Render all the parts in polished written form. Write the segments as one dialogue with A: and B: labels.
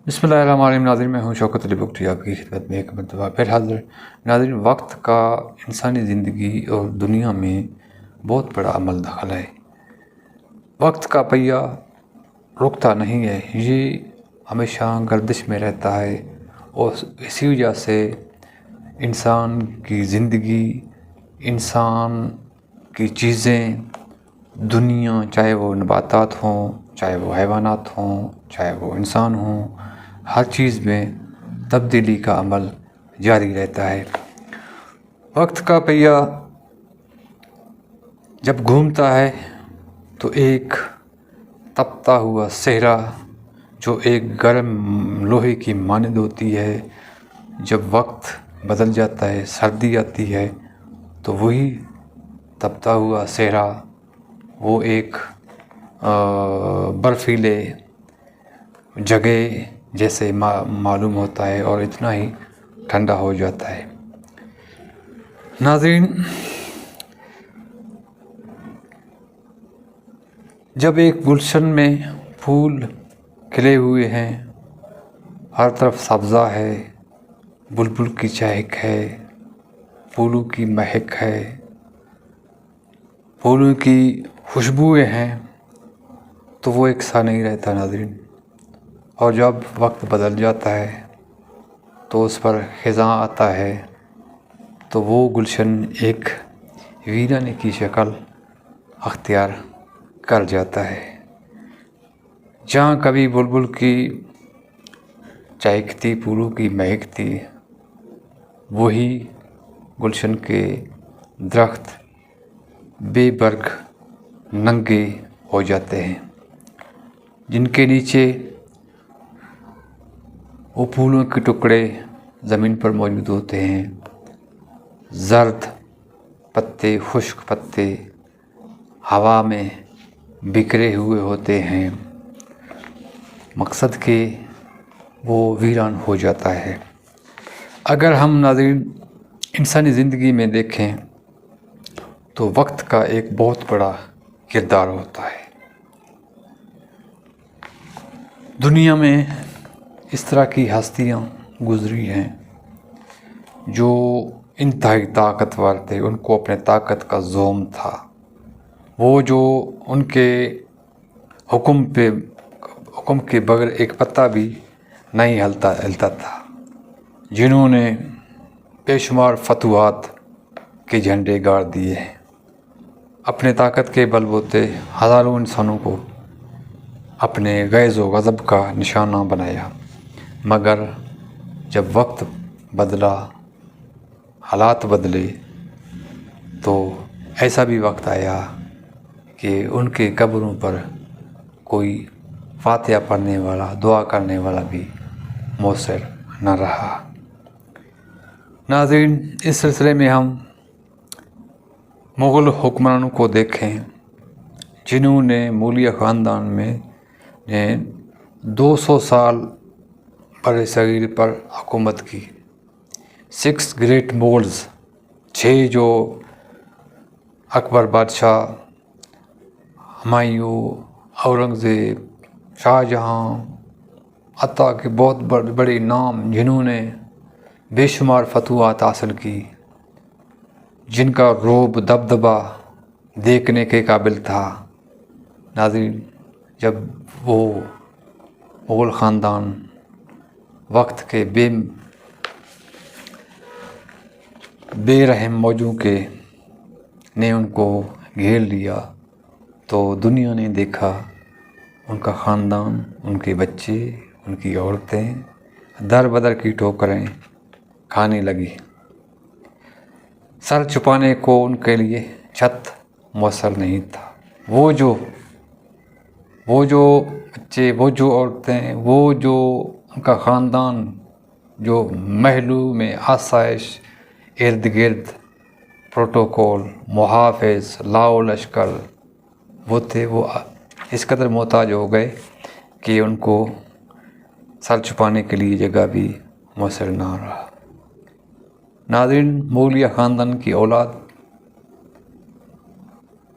A: बिस्मिल्लाहिर्रहमानिर्रहीम। नाज़रीन, मैं हूँ शौकत अली बख्शी, आपकी खिदमत में एक मरतबा फिर हाज़िर। नाज़रीन, वक्त का इंसानी ज़िंदगी और दुनिया में बहुत बड़ा अमल दखल है। वक्त का पहिया रुकता नहीं है, ये हमेशा गर्दिश में रहता है और इसी वजह से इंसान की ज़िंदगी, इंसान की चीज़ें, दुनिया, चाहे वो नबातात हों, चाहे वो हैवानात हों, चाहे वो इंसान हों, हर चीज़ में तब्दीली का अमल जारी रहता है। वक्त का पहिया जब घूमता है तो एक तपता हुआ सेहरा जो एक गर्म लोहे की मानद होती है, जब वक्त बदल जाता है, सर्दी आती है, तो वही तपता हुआ सेहरा वो एक बर्फीले जगह जैसे मालूम होता है और इतना ही ठंडा हो जाता है। नाज़रीन, जब एक गुलशन में फूल खिले हुए हैं, हर तरफ सब्ज़ा है, बुलबुल की चहक है, फूलों की महक है, फूलों की खुशबुएं हैं, तो वो एक सा नहीं रहता नाज़रीन। और जब वक्त बदल जाता है तो उस पर ख़िज़ां आता है, तो वो गुलशन एक वीराने की शक्ल अख्तियार कर जाता है। जहाँ कभी बुलबुल की चहकती, फूलों की महकती, वही गुलशन के दरख्त बेबर्ग नंगे हो जाते हैं, जिनके नीचे वो फूलों के टुकड़े ज़मीन पर मौजूद होते हैं। ज़र्द पत्ते, खुश्क पत्ते हवा में बिखरे हुए होते हैं। मकसद के वो वीरान हो जाता है। अगर हम नाज़रीन इंसानी ज़िंदगी में देखें तो वक्त का एक बहुत बड़ा किरदार होता है। दुनिया में इस तरह की हस्तियाँ गुज़री हैं जो इंतहाई ताकतवर थे, उनको अपने ताकत का ज़ोम था। वो जो उनके हुक्म के बगैर एक पत्ता भी नहीं हिलता था, जिन्होंने बेशुमार फतवात के झंडे गाड़ दिए हैं, अपने ताकत के बलबूते हज़ारों इंसानों को अपने गैज़ व गज़ब का निशाना बनाया। मगर जब वक्त बदला, हालात बदले, तो ऐसा भी वक्त आया कि उनके कब्रों पर कोई फातिहा पढ़ने वाला, दुआ करने वाला भी मौसर न रहा। नाज़रीन, इस सिलसिले में हम मुग़ल हुक्मरानों को देखें, जिन्होंने मौलिया ख़ानदान में 200 साल बर सग़ीर पर हुकूमत की। 6 ग्रेट मुग़ल्स, 6 जो अकबर बादशाह, हुमायूं, औरंगज़ेब, शाहजहाँ, अता के बहुत बड़े नाम, जिन्होंने बेशुमार फतवात हासिल की, जिनका रोब दबदबा देखने के काबिल था। नाज़रीन, जब वो मुग़ल ख़ानदान वक्त के बेरहम मौजों के ने उनको घेर लिया, तो दुनिया ने देखा उनका ख़ानदान, उनके बच्चे, उनकी औरतें दर बदर की ठोकरें खाने लगी। सर छुपाने को उनके लिए छत मुयस्सर नहीं था। वो जो बच्चे, वो जो औरतें, वो जो उनका ख़ानदान, जो महलों में आसाइश, इर्द गिर्द प्रोटोकॉल, मुहाफ़िज़, लाओ लश्कर वो थे, वो इस कदर मोहताज हो गए कि उनको सर छुपाने के लिए जगह भी मुयस्सर ना रहा। नाज़रीन, मौलिया ख़ानदान की औलाद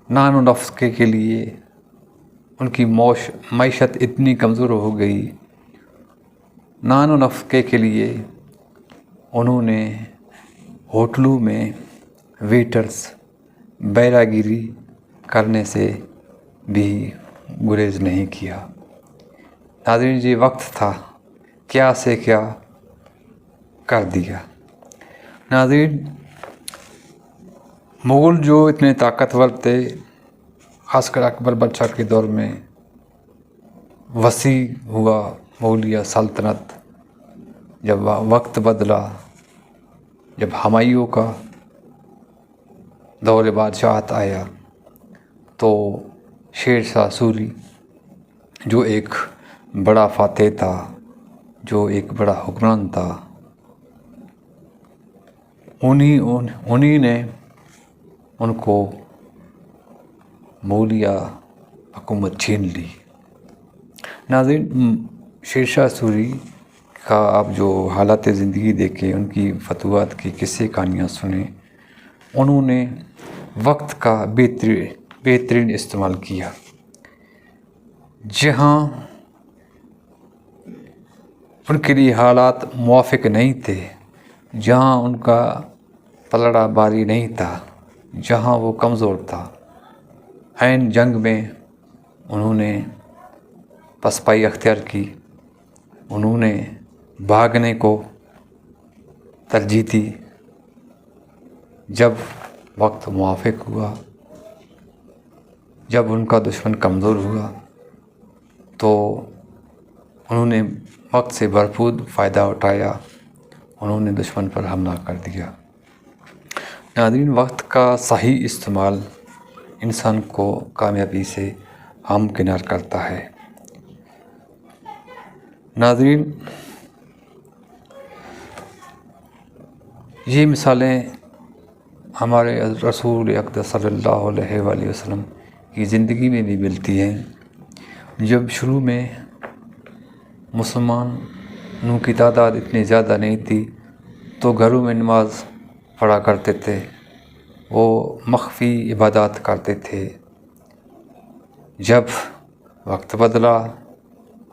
A: नानो नफ्स के लिए उनकी मईशत इतनी कमज़ोर हो गई नान व नफ़क़े के लिए उन्होंने होटलों में वेटर्स बैरागिरी करने से भी गुरेज नहीं किया। नाज़रीन जी, वक्त था क्या से क्या कर दिया। नाज़रीन, मुग़ल जो इतने ताकतवर थे, ख़ासकर अकबर बादशाह के दौर में वसी हुआ मुग़लिया सल्तनत, जब वक्त बदला, जब हुमायूं का दौर बादशाहत आया, तो शेर शाह सूरी जो एक बड़ा फ़ातेह था, जो एक बड़ा हुक्मरान था, उन्हीं ने उनको मुग़लिया हुकूमत छीन ली। नाज़रीन, शेर शाह सूरी का आप जो हालात ज़िंदगी देखें, उनकी फतवात की किस्से कहानियाँ सुने, उन्होंने वक्त का बेहतरीन इस्तेमाल किया। जहाँ उनके लिए हालात मुवाफ़िक नहीं थे, जहाँ उनका पलड़ा भारी नहीं था, जहाँ वो कमज़ोर था, ऐन जंग में उन्होंने पसपाई अख्तियार की, उन्होंने भागने को तरजीह दी। जब वक्त मुवाफ़िक हुआ, जब उनका दुश्मन कमज़ोर हुआ, तो उन्होंने वक्त से भरपूर फ़ायदा उठाया, उन्होंने दुश्मन पर हमला कर दिया। नाज़रीन, वक्त का सही इस्तेमाल इंसान को कामयाबी से हमकिनार करता है। नाज़रीन, ये मिसालें हमारे रसूल अक़दस सल्लल्लाहु अलैहि वसल्लम की ज़िंदगी में भी मिलती हैं। जब शुरू में मुसलमानों की तादाद इतनी ज़्यादा नहीं थी, तो घरों में नमाज़ पढ़ा करते थे, वो मख्फ़ी इबादत करते थे। जब वक्त बदला,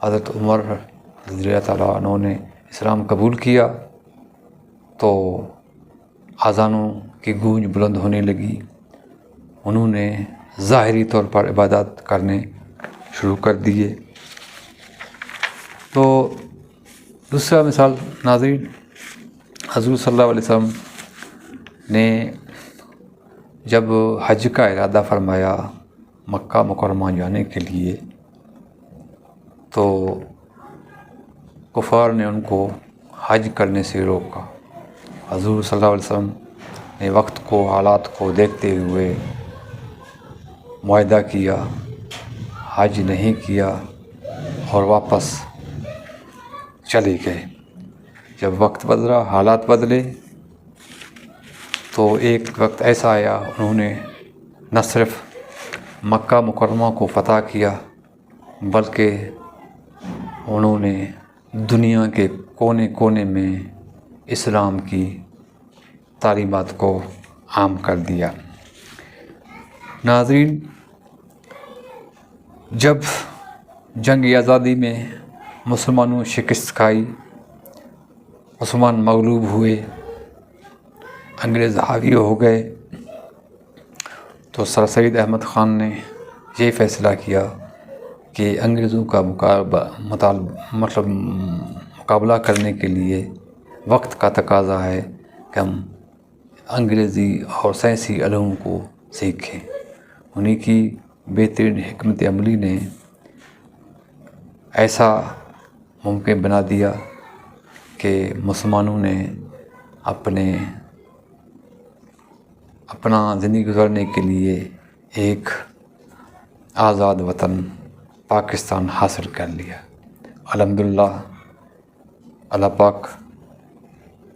A: हज़रत उमर रज़ियल्लाहु ताला अन्हु ने इस्लाम कबूल किया, तो अज़ानों की गूंज बुलंद होने लगी। उन्होंने ज़ाहिरी तौर पर इबादत करने शुरू कर दिए। तो दूसरा मिसाल नाज़रीन, हज़रत सल्लल्लाहु अलैहि वसल्लम ने जब हज का इरादा फरमाया मक्का मुकर्रमा जाने के लिए, तो कुफ़ार ने उनको हज करने से रोका। हज़रत सल्लल्लाहु अलैहि वसल्लम ने वक्त को, हालात को देखते हुए मुआहदा किया, हज नहीं किया और वापस चले गए। जब वक्त बदला, हालात बदले, तो एक वक्त ऐसा आया, उन्होंने न सिर्फ मक्का मुकर्रमा को फ़तह किया, बल्कि उन्होंने दुनिया के कोने कोने में इस्लाम की तालीमात को आम कर दिया। नाज़रीन, जब जंग आज़ादी में मुसलमानों शिकस्त खाई, मुसलमान मगलूब हुए, अंग्रेज़ हावी हो गए, तो सर सैयद अहमद ख़ान ने ये फ़ैसला किया कि अंग्रेज़ों का मुकाबला करने के लिए वक्त का तकाज़ा है कि हम अंग्रेज़ी और साइंसी इल्म को सीखें। उन्हीं की बेहतरीन हिकमत अमली ने ऐसा मुमकिन बना दिया कि मुसलमानों ने अपना ज़िंदगी गुजारने के लिए एक आज़ाद वतन पाकिस्तान हासिल कर लिया। अल्हम्दुलिल्लाह, अल्लाह पाक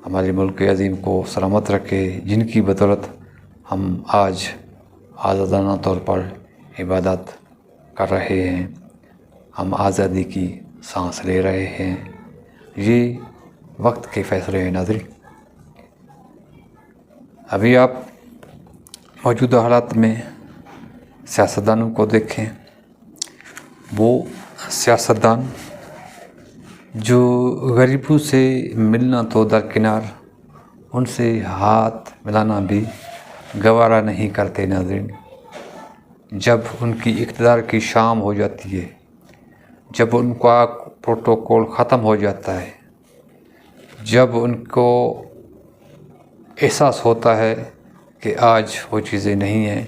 A: हमारे मुल्क अज़ीम को सलामत रखे, जिनकी बदौलत हम आज आज़ादाना तौर पर इबादत कर रहे हैं, हम आज़ादी की सांस ले रहे हैं। ये वक्त के फ़ैसले हैं। नाज़रीन, अभी आप मौजूदा हालात में सियासतदानों को देखें, वो सियासतदान جو غریبوں سے ملنا تو درکنار، ان سے ہاتھ ملانا بھی گوارا نہیں کرتے ناظرین۔ جب ان کی اقتدار کی شام ہو جاتی ہے، جب ان کا پروٹوکول ختم ہو جاتا ہے، جب ان کو احساس ہوتا ہے کہ آج وہ چیزیں نہیں ہیں،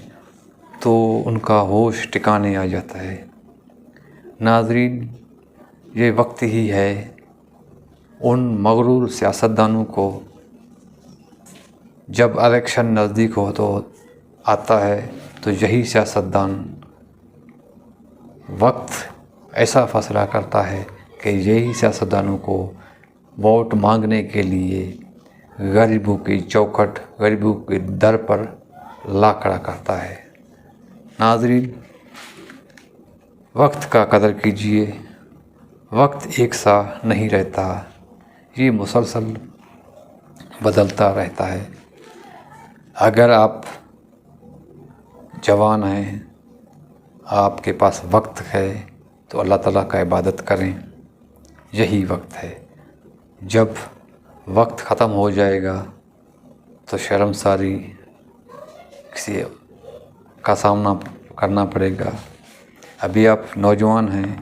A: تو ان کا ہوش ٹھکانے آ جاتا ہے۔ ناظرین، یہ وقت ہی ہے ان مغرور سیاستدانوں کو، جب الیکشن نزدیک ہو تو آتا ہے تو یہی سیاستدان وقت ایسا فیصلہ کرتا ہے کہ یہی سیاستدانوں کو ووٹ مانگنے کے لیے غریبوں کی چوکھٹ، غریبوں کے در پر لا کھڑا کرتا ہے۔ ناظرین، وقت کا قدر کیجیے۔ وقت ایک سا نہیں رہتا، یہ مسلسل بدلتا رہتا ہے۔ اگر آپ جوان ہیں، آپ کے پاس وقت ہے، تو اللہ تعالیٰ کا عبادت کریں، یہی وقت ہے۔ جب وقت ختم ہو جائے گا تو شرمساری کسی کا سامنا کرنا پڑے گا۔ ابھی آپ نوجوان ہیں،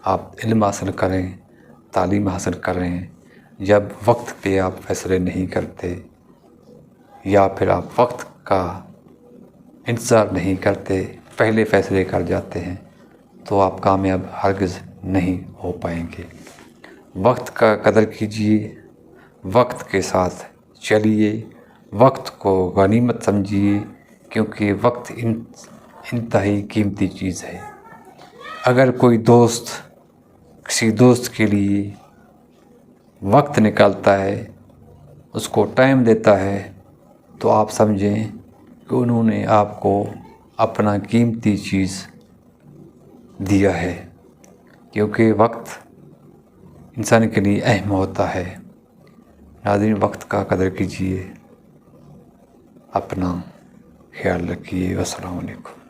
A: آپ علم حاصل کریں، تعلیم حاصل کریں۔ جب وقت پہ آپ فیصلے نہیں کرتے، یا پھر آپ وقت کا انتظار نہیں کرتے، پہلے فیصلے کر جاتے ہیں، تو آپ کامیاب ہرگز نہیں ہو پائیں گے۔ وقت کا قدر کیجیے، وقت کے ساتھ چلیے، وقت کو غنیمت سمجھیے، کیونکہ وقت انتہائی قیمتی چیز ہے۔ اگر کوئی دوست کسی دوست کے لیے وقت نکالتا ہے، اس کو ٹائم دیتا ہے، تو آپ سمجھیں کہ انہوں نے آپ کو اپنا قیمتی چیز دیا ہے، کیونکہ وقت انسان کے لیے اہم ہوتا ہے۔ ناظرین، وقت کا قدر کیجیے، اپنا خیال رکھیے۔ والسلام علیکم۔